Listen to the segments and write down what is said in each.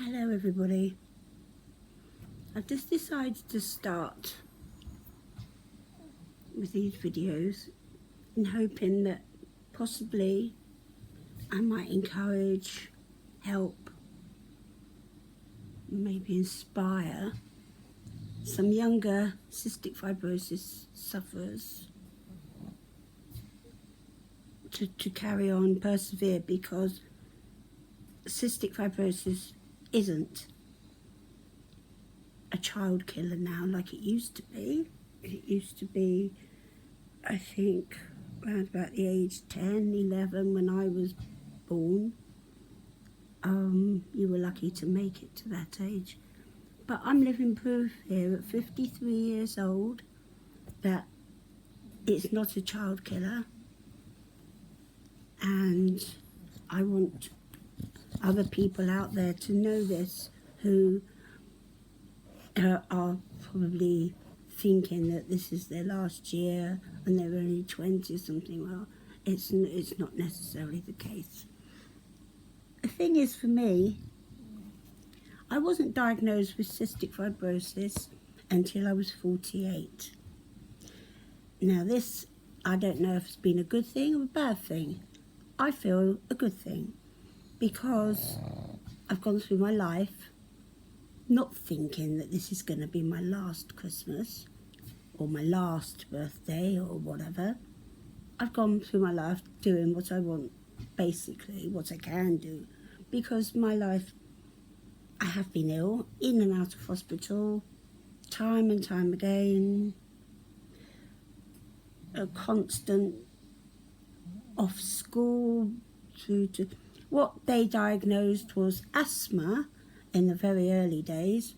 Hello everybody. I've just decided to start with these videos in hoping that possibly I might encourage, help, maybe inspire some younger cystic fibrosis sufferers to carry on, persevere, because cystic fibrosis isn't a child killer now like it used to be. It used to be, I think, around about the age 10, 11 when I was born. You were lucky to make it to that age. But I'm living proof here at 53 years old that it's not a child killer. And I want other people out there to know this who are probably thinking that this is their last year and they're only 20 or something. Well, it's not necessarily the case. The thing is, for me, I wasn't diagnosed with cystic fibrosis until I was 48. Now this, I don't know if it's been a good thing or a bad thing. I feel a good thing, because I've gone through my life not thinking that this is going to be my last Christmas or my last birthday or whatever. I've gone through my life doing what I want, basically what I can do, because my life, I have been ill, in and out of hospital, time and time again, a constant off school, through to what they diagnosed was asthma in the very early days,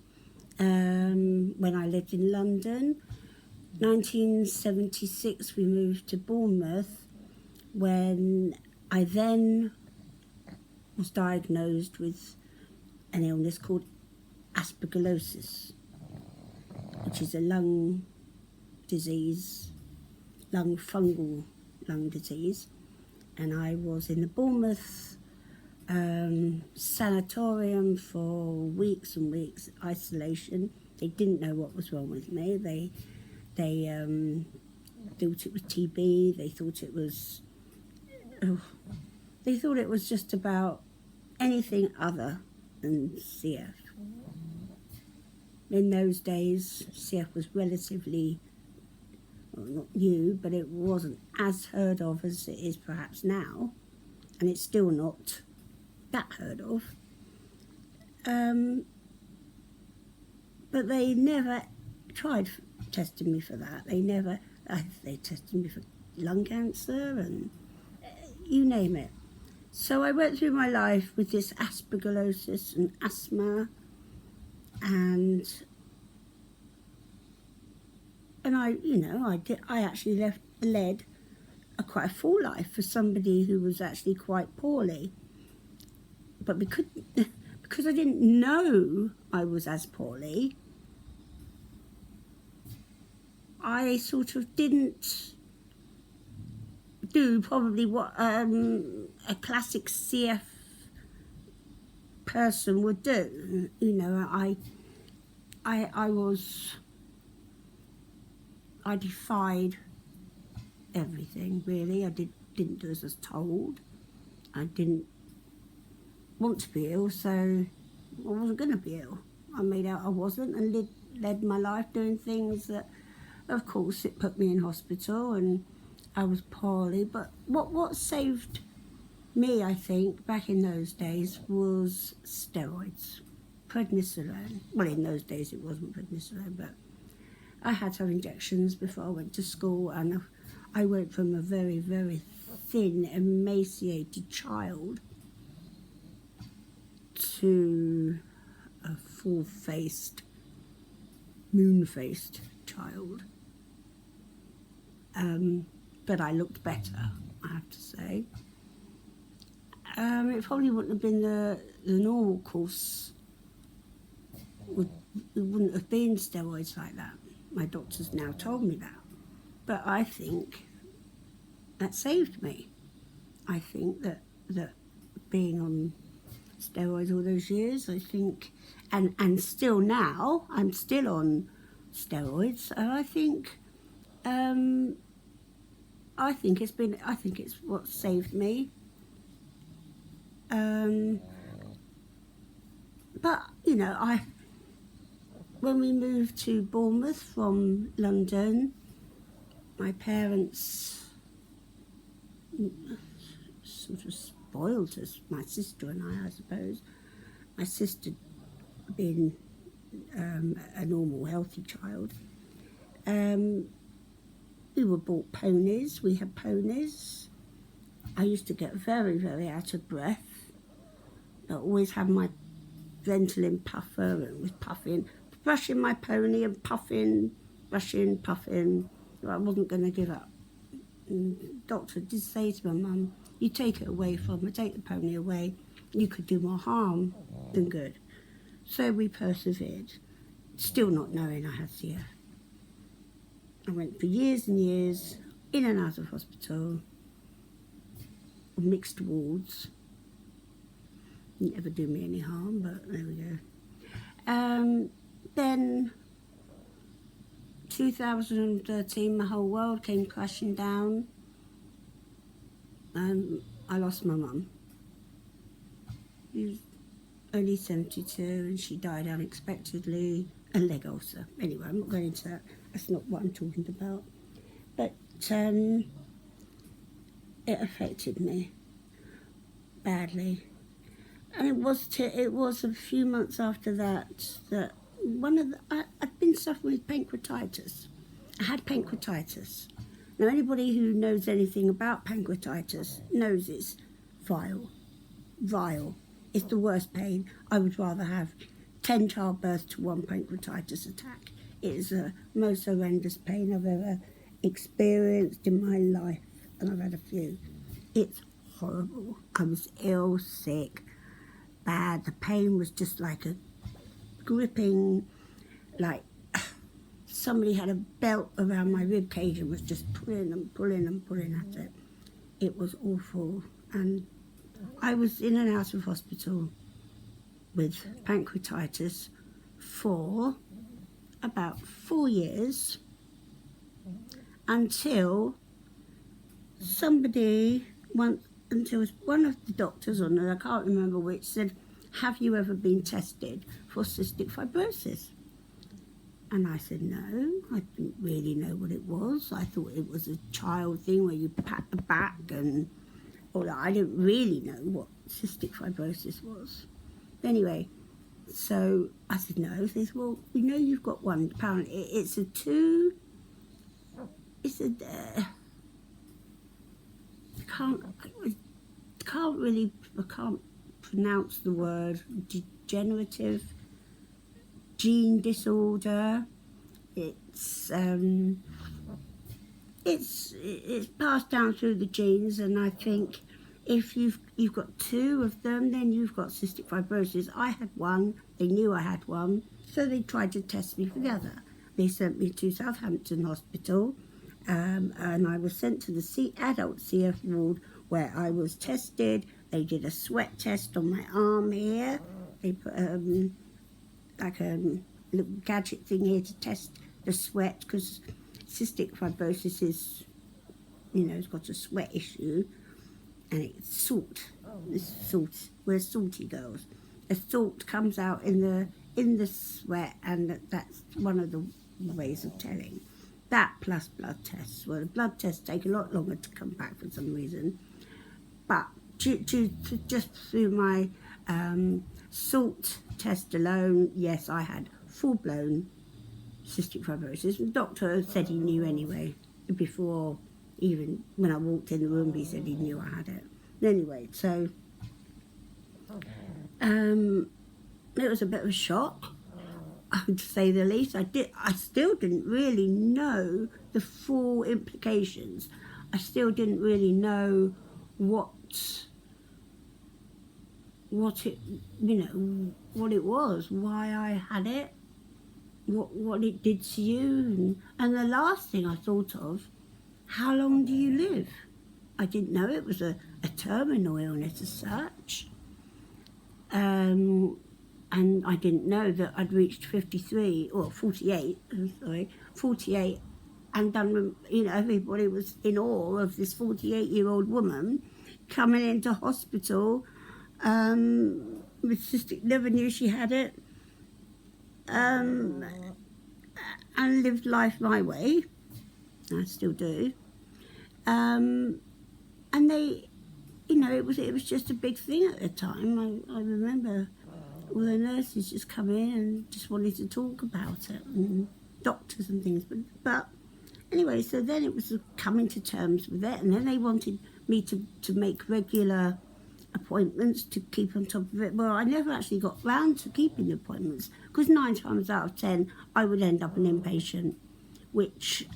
when I lived in London. 1976 we moved to Bournemouth, when I then was diagnosed with an illness called aspergillosis, which is a lung disease, fungal lung disease. And I was in the Bournemouth sanatorium for weeks and weeks, isolation. They didn't know what was wrong with me. They thought it was TB. They thought it was just about anything other than CF. In those days, CF was relatively, well, not new, but it wasn't as heard of as it is perhaps now, and it's still not that heard of. But they never tried testing me for that. They tested me for lung cancer and you name it. So I went through my life with this aspergillosis and asthma, and I actually led quite a full life for somebody who was actually quite poorly. But because I didn't know I was as poorly, I sort of didn't do probably what a classic CF person would do. I defied everything, really. I didn't do as I was told. I didn't want to be ill, so I wasn't going to be ill. I made out I wasn't, and led my life doing things that, of course, it put me in hospital and I was poorly. But what saved me, I think, back in those days was steroids, prednisolone. Well, in those days it wasn't prednisolone, but I had to have injections before I went to school, and I went from a very, very thin, emaciated child to a full-faced, moon-faced child. But I looked better, I have to say. It probably wouldn't have been the normal course. It wouldn't have been steroids like that. My doctors now told me that. But I think that saved me. I think that being on steroids all those years, I think, and still now, I'm still on steroids, and I think it's what saved me. But, you know, when we moved to Bournemouth from London, my parents sort of spoiled us, my sister and I suppose. My sister being a normal, healthy child. We were bought ponies. We had ponies. I used to get very, very out of breath. I always had my Ventolin puffer and was puffing, brushing my pony and puffing, brushing, puffing. I wasn't going to give up. And the doctor did say to my mum, you take it away from her, take the pony away, you could do more harm than good. So we persevered, still not knowing I had CF. I went for years and years, in and out of hospital, mixed wards. Didn't ever do me any harm, but there we go. Then 2013, my whole world came crashing down, and I lost my mum. She was only 72, and she died unexpectedly, a leg ulcer. Anyway, I'm not going into that. That's not what I'm talking about. But it affected me badly. And it was a few months after that I'd been suffering with pancreatitis. I had pancreatitis. Now, anybody who knows anything about pancreatitis knows it's vile. It's the worst pain. I would rather have 10 childbirths to one pancreatitis attack. It is the most horrendous pain I've ever experienced in my life, and I've had a few. It's horrible. I was ill, sick, bad. The pain was just like a gripping, like somebody had a belt around my rib cage and was just pulling at it. It was awful, and I was in and out of hospital with pancreatitis for about 4 years until one of the doctors on there, I can't remember which, said, have you ever been tested for cystic fibrosis? And I said, no, I didn't really know what it was. I thought it was a child thing where you pat the back and all that. I didn't really know what cystic fibrosis was. Anyway, so I said, no. They said, well, we know you've got one. Apparently, I can't pronounce the word, degenerative gene disorder. It's passed down through the genes, and I think if you've got two of them, then you've got cystic fibrosis. I had one. They knew I had one, so they tried to test me for the other. They sent me to Southampton Hospital, and I was sent to the adult CF ward where I was tested. They did a sweat test on my arm here. They put like a little gadget thing here to test the sweat, because cystic fibrosis is, it's got a sweat issue, and it's salt. It's salt. We're salty girls. The salt comes out in the sweat, and that's one of the ways of telling. That plus blood tests. Well, the blood tests take a lot longer to come back for some reason, but just through my salt test alone, yes, I had full-blown cystic fibrosis. The doctor said he knew anyway. Before, even when I walked in the room, he said he knew I had it. Anyway, so it was a bit of a shock, to say the least. I still didn't really know the full implications. I still didn't really know what it was, why I had it, what it did to you, and the last thing I thought of, how long do you live? I didn't know it was a terminal illness as such. and I didn't know that I'd reached 53 or 48. I'm sorry, 48, and done. Everybody was in awe of this 48-year-old woman coming into hospital with cystic liver. Knew she had it, and lived life my way. I still do. And they, it was just a big thing at the time. I remember all the nurses just come in and just wanted to talk about it, and doctors and things. But anyway, so then it was coming to terms with it, and then they wanted me to make regular appointments to keep on top of it. Well, I never actually got round to keeping the appointments, because 9 times out of 10 I would end up an inpatient, which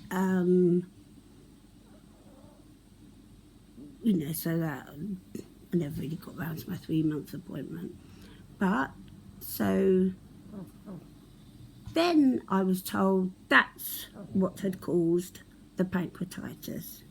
so that I never really got round to my 3-month appointment. But so then I was told that's what had caused the pancreatitis.